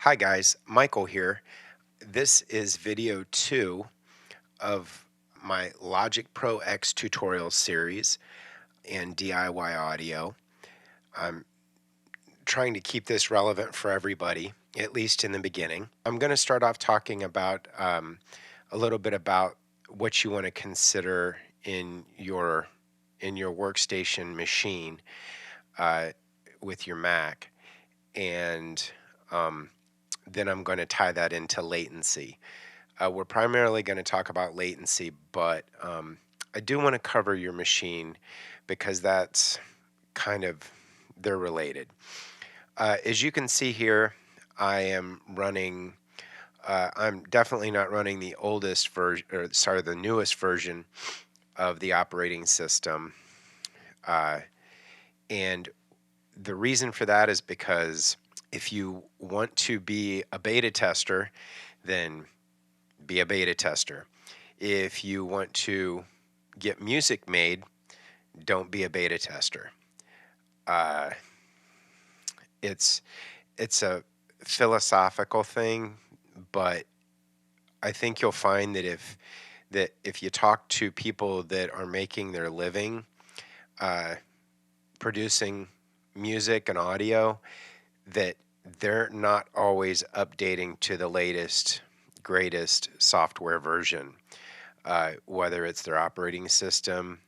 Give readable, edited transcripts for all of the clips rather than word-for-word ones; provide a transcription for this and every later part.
Hi guys, Michael here. This is video 2 of my Logic Pro X tutorial series in DIY audio. I'm trying to keep this relevant for everybody, at least in the beginning. I'm going to start off talking about a little bit about what you want to consider in your workstation machine with your Mac, and then I'm going to tie that into latency. We're primarily going to talk about latency, but I do want to cover your machine because that's kind of, they're related. As you can see here, I am running, I'm definitely not running the oldest version, or sorry, the newest version of the operating system. And the reason for that is because if you want to be a beta tester, then be a beta tester. If you want to get music made, don't be a beta tester. It's a philosophical thing, but I think you'll find that if you talk to people that are making their living producing music and audio, that they're not always updating to the latest, greatest software version, whether it's their operating system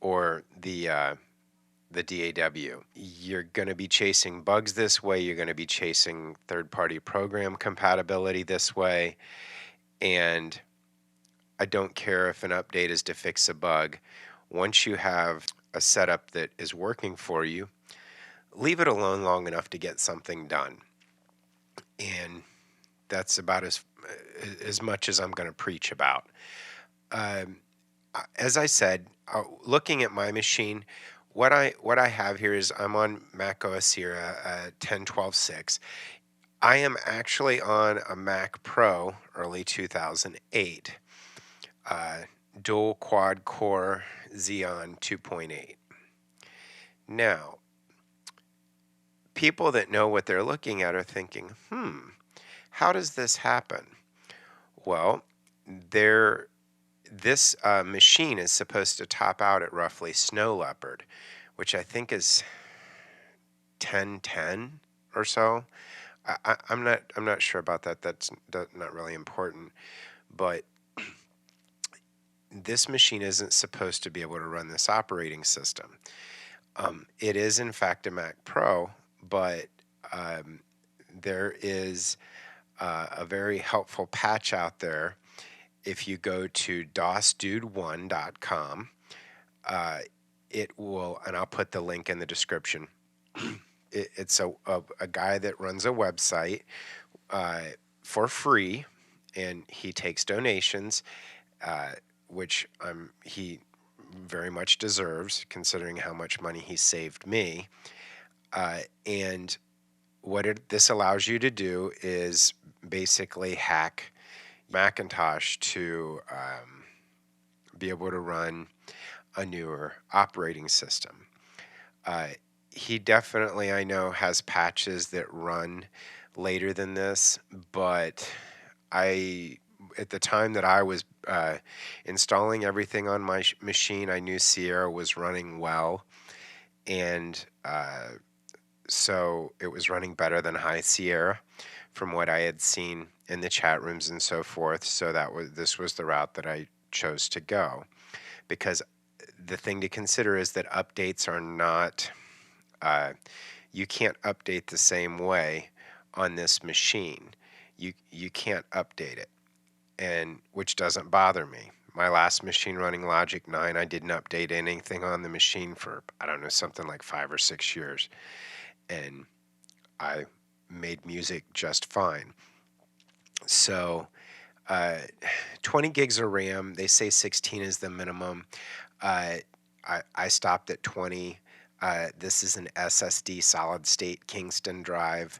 or the DAW. You're going to be chasing bugs this way. You're going to be chasing third-party program compatibility this way. And I don't care if an update is to fix a bug. Once you have a setup that is working for you, leave it alone long enough to get something done. And that's about as much as I'm going to preach about. As I said, looking at my machine, what I have here is I'm on Mac OS Sierra 10.12.6. I am actually on a Mac Pro early 2008, dual quad core Xeon 2.8. Now, people that know what they're looking at are thinking, how does this happen? Well, this machine is supposed to top out at roughly Snow Leopard, which I think is 1010 or so. I'm not sure about that. That's not really important, but this machine isn't supposed to be able to run this operating system. It is in fact a Mac Pro, but there is a very helpful patch out there. If you go to dosdude1.com, it will, and I'll put the link in the description. It's a guy that runs a website for free, and he takes donations, which he very much deserves, considering how much money he saved me. And what this allows you to do is basically hack Macintosh to be able to run a newer operating system. He definitely, I know, has patches that run later than this, but at the time that I was installing everything on my machine, I knew Sierra was running well, and so it was running better than High Sierra from what I had seen in the chat rooms and so forth. So this was the route that I chose to go, because the thing to consider is that updates are not, you can't update the same way on this machine. You can't update it, and which doesn't bother me. My last machine running Logic 9, I didn't update anything on the machine for, I don't know, something like 5 or 6 years. And I made music just fine. So 20 gigs of RAM, they say 16 is the minimum. I stopped at 20. This is an SSD solid state Kingston drive.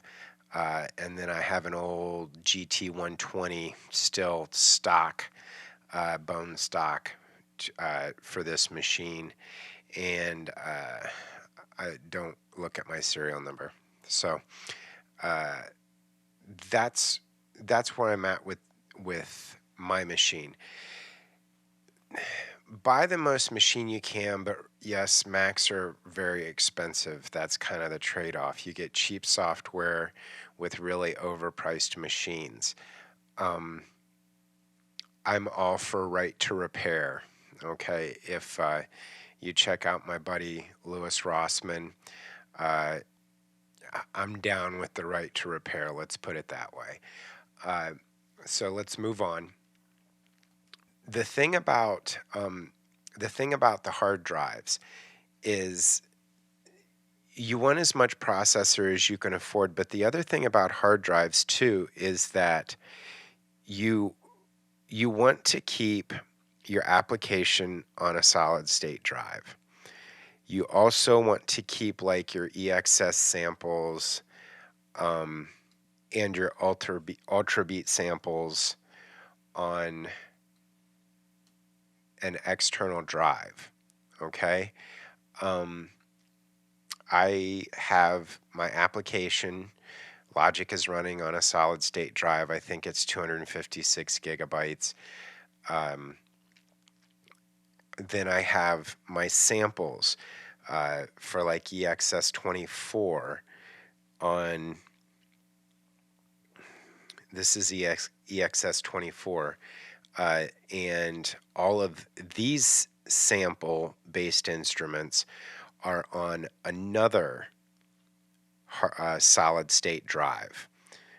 And then I have an old GT120 still stock, bone stock for this machine. And I don't look at my serial number. So that's that's where I'm at with my machine. Buy the most machine you can, but yes, Macs are very expensive. That's kind of the trade-off. You get cheap software with really overpriced machines. Um, I'm all for right to repair. Okay, if you check out my buddy Louis Rossman, uh, I'm down with the right to repair. Let's put it that way. Uh, so let's move on. The thing about the hard drives is you want as much processor as you can afford, but the other thing about hard drives too is that you you want to keep your application on a solid state drive. You also want to keep like your EXS samples and your ultra beat samples on an external drive. Okay. Um, I have my application. Logic is running on a solid state drive. I think it's 256 gigabytes. Um, then I have my samples for like EXS24 on this is EXS24. And all of these sample based instruments are on another solid state drive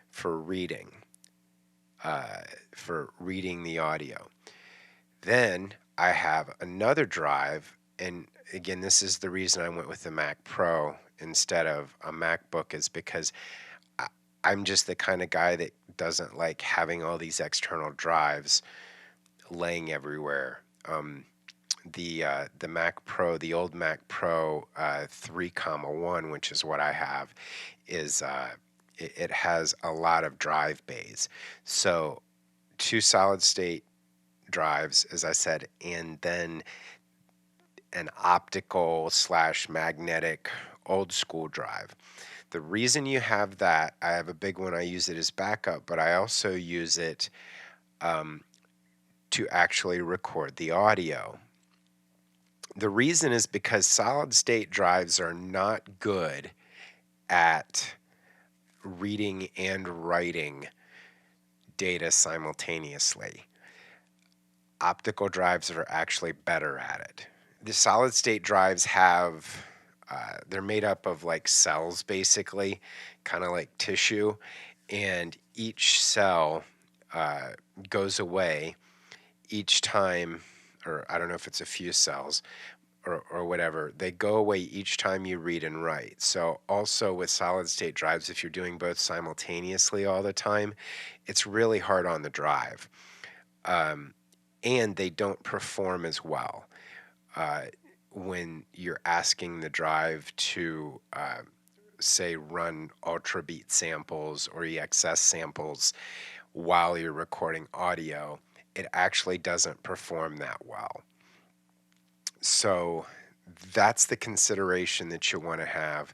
for reading the audio. Then I have another drive, and again, this is the reason I went with the Mac Pro instead of a MacBook, is because I'm just the kind of guy that doesn't like having all these external drives laying everywhere. The Mac Pro, the old Mac Pro 3,1, which is what I have, is it has a lot of drive bays. So two solid state drives, as I said, and then an optical slash magnetic old school drive. The reason you have that, I have a big one, I use it as backup, but I also use it to actually record the audio. The reason is because solid state drives are not good at reading and writing data simultaneously. Optical drives are actually better at it. The solid state drives have, they're made up of like cells basically, kind of like tissue, and each cell goes away each time, or I don't know if it's a few cells, or whatever, they go away each time you read and write. So also with solid state drives, if you're doing both simultaneously all the time, it's really hard on the drive. And they don't perform as well when you're asking the drive to, say, run ultra beat samples or EXS samples while you're recording audio. It actually doesn't perform that well. So that's the consideration that you want to have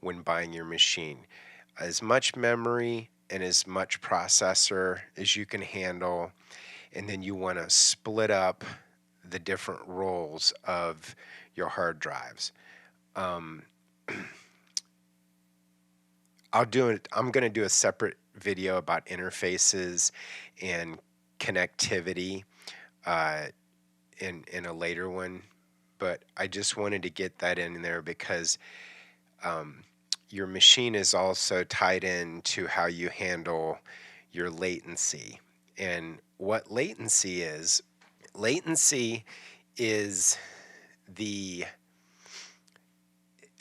when buying your machine. As much memory and as much processor as you can handle, and then you want to split up the different roles of your hard drives. I'm going to do a separate video about interfaces and connectivity in a later one, but I just wanted to get that in there because your machine is also tied in to how you handle your latency. And what latency is the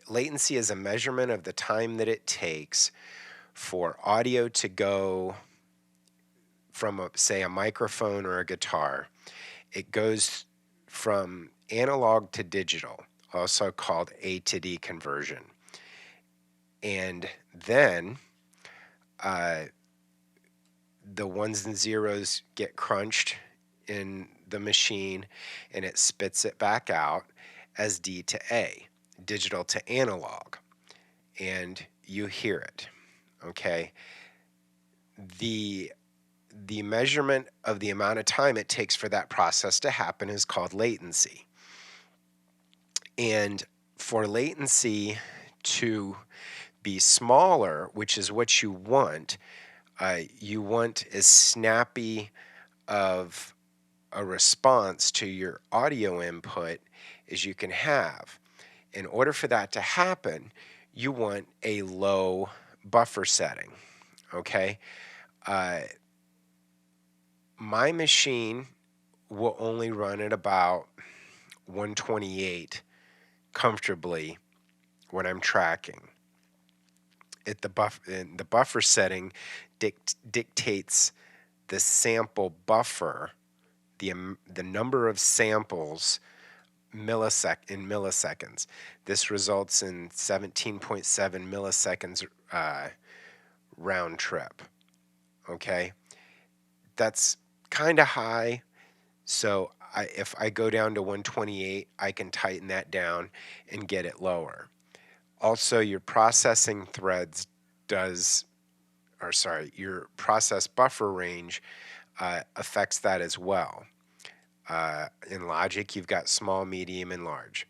latency is a measurement of the time that it takes for audio to go from, say, a microphone or a guitar. It goes from analog to digital, also called A to D conversion. And then the ones and zeros get crunched in the machine and it spits it back out as D to A, digital to analog. And you hear it, okay? the measurement of the amount of time it takes for that process to happen is called latency. And for latency to be smaller, which is what you want as snappy of a response to your audio input as you can have. In order for that to happen, you want a low buffer setting, okay? Uh, my machine will only run at about 128 comfortably when I'm tracking. The buffer setting dictates the sample buffer, the number of samples in milliseconds. This results in 17.7 milliseconds round trip. Okay, that's kind of high. So if I go down to 128, I can tighten that down and get it lower. Also, your processing threads your process buffer range affects that as well. In Logic, you've got small, medium, and large.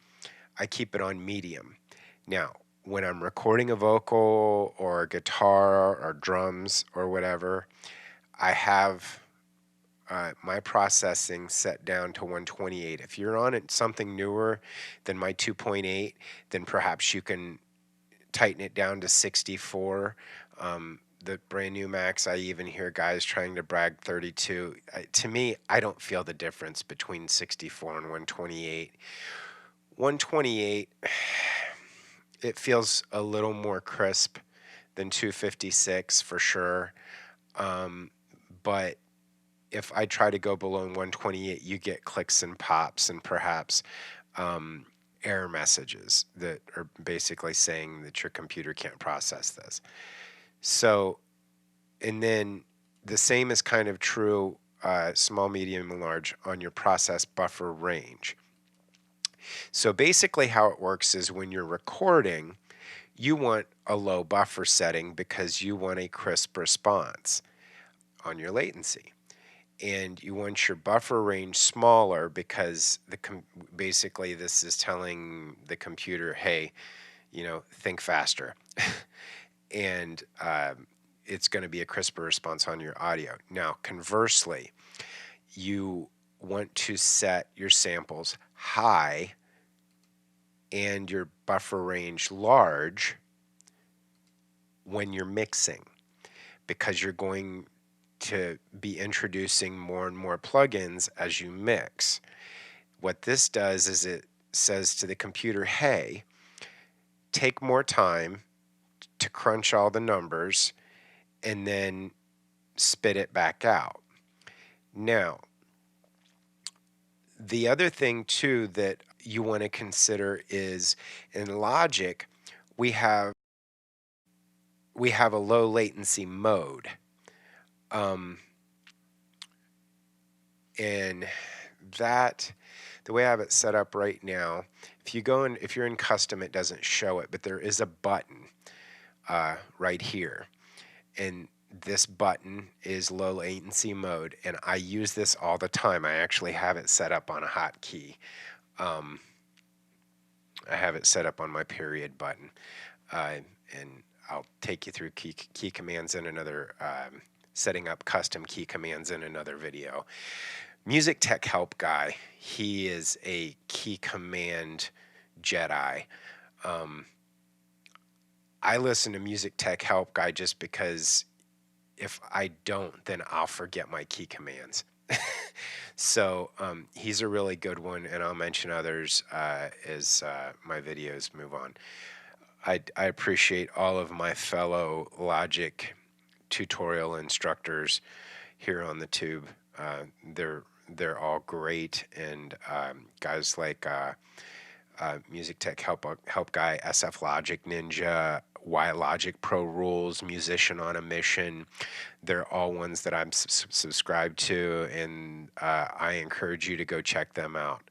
I keep it on medium. Now, when I'm recording a vocal or a guitar or drums or whatever, I have my processing set down to 128. If you're on something newer than my 2.8, then perhaps you can tighten it down to 64. The brand new Macs, I even hear guys trying to brag 32. To me, I don't feel the difference between 64 and 128. 128, it feels a little more crisp than 256 for sure. But if I try to go below 128, you get clicks and pops and perhaps error messages that are basically saying that your computer can't process this. So, and then the same is kind of true, small, medium, and large on your process buffer range. So basically how it works is when you're recording, you want a low buffer setting because you want a crisp response on your latency. And you want your buffer range smaller because basically this is telling the computer, hey, think faster. And it's going to be a crisper response on your audio. Now, conversely, you want to set your samples high and your buffer range large when you're mixing, because you're going to be introducing more and more plugins as you mix. What this does is it says to the computer, hey, take more time to crunch all the numbers and then spit it back out. Now, the other thing too that you want to consider is in Logic, we have a low latency mode. And that, the way I have it set up right now, if you're in custom, it doesn't show it, but there is a button right here. And this button is low latency mode, and I use this all the time. I actually have it set up on a hotkey. I have it set up on my period button, and I'll take you through key commands in another, setting up custom key commands in another video. Music Tech Help Guy, he is a key command Jedi. I listen to Music Tech Help Guy just because if I don't, then I'll forget my key commands. So he's a really good one, and I'll mention others as my videos move on. I appreciate all of my fellow Logic tutorial instructors here on the tube. They're all great, and guys like Music Tech Help Guy, SF Logic Ninja, Y Logic Pro Rules, Musician on a Mission. They're all ones that I'm subscribed to, and I encourage you to go check them out.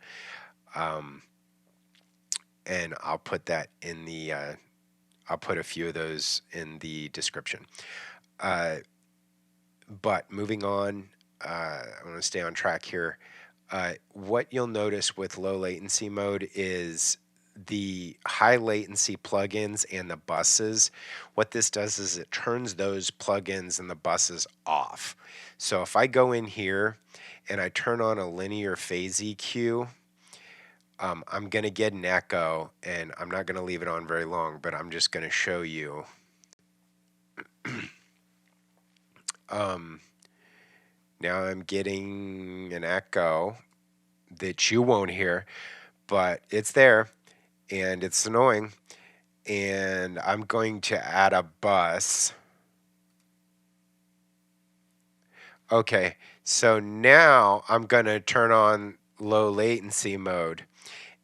And I'll put that in I'll put a few of those in the description. But moving on, I want to stay on track here. What you'll notice with low latency mode is the high latency plugins and the buses. What this does is it turns those plugins and the buses off. So if I go in here and I turn on a linear phase EQ, I'm going to get an echo, and I'm not going to leave it on very long, but I'm just going to show you. Now I'm getting an echo that you won't hear, but it's there and it's annoying. And I'm going to add a bus. Okay, so now I'm going to turn on low latency mode,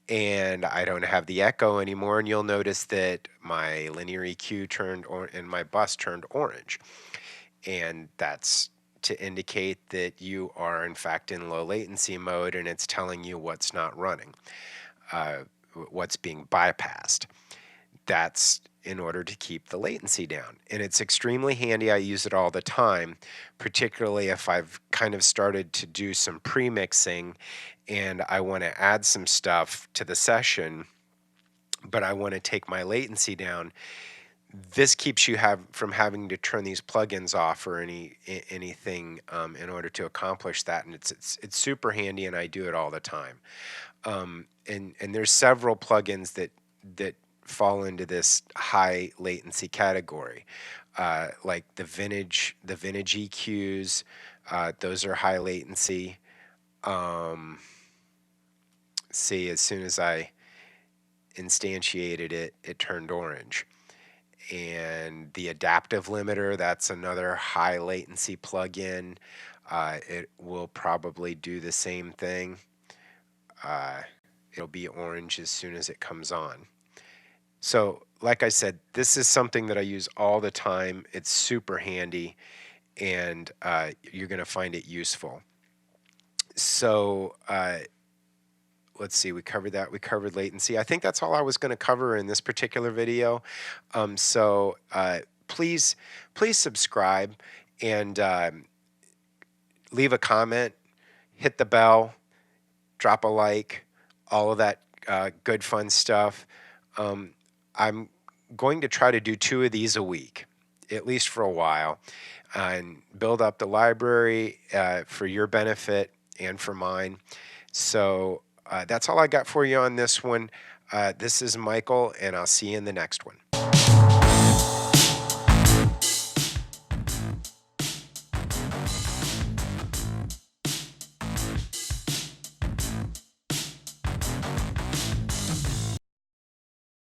and I don't have the echo anymore, and you'll notice that my linear EQ turned and my bus turned orange. And that's to indicate that you are in fact in low latency mode, and it's telling you what's not running, what's being bypassed. That's in order to keep the latency down. And it's extremely handy. I use it all the time, particularly if I've kind of started to do some pre-mixing and I want to add some stuff to the session, but I want to take my latency down. This keeps you from having to turn these plugins off or anything in order to accomplish that, and it's super handy, and I do it all the time. And there's several plugins that fall into this high latency category, like the vintage EQs. Those are high latency. See, as soon as I instantiated it, it turned orange. And the adaptive limiter, that's another high latency plugin. It will probably do the same thing. It'll be orange as soon as it comes on. So, like I said, this is something that I use all the time. It's super handy, and you're going to find it useful. So, let's see, we covered that. We covered latency. I think that's all I was going to cover in this particular video. Please subscribe and leave a comment, hit the bell, drop a like, all of that good fun stuff. I'm going to try to do 2 of these a week, at least for a while, and build up the library for your benefit and for mine. So that's all I got for you on this one. This is Michael, and I'll see you in the next one.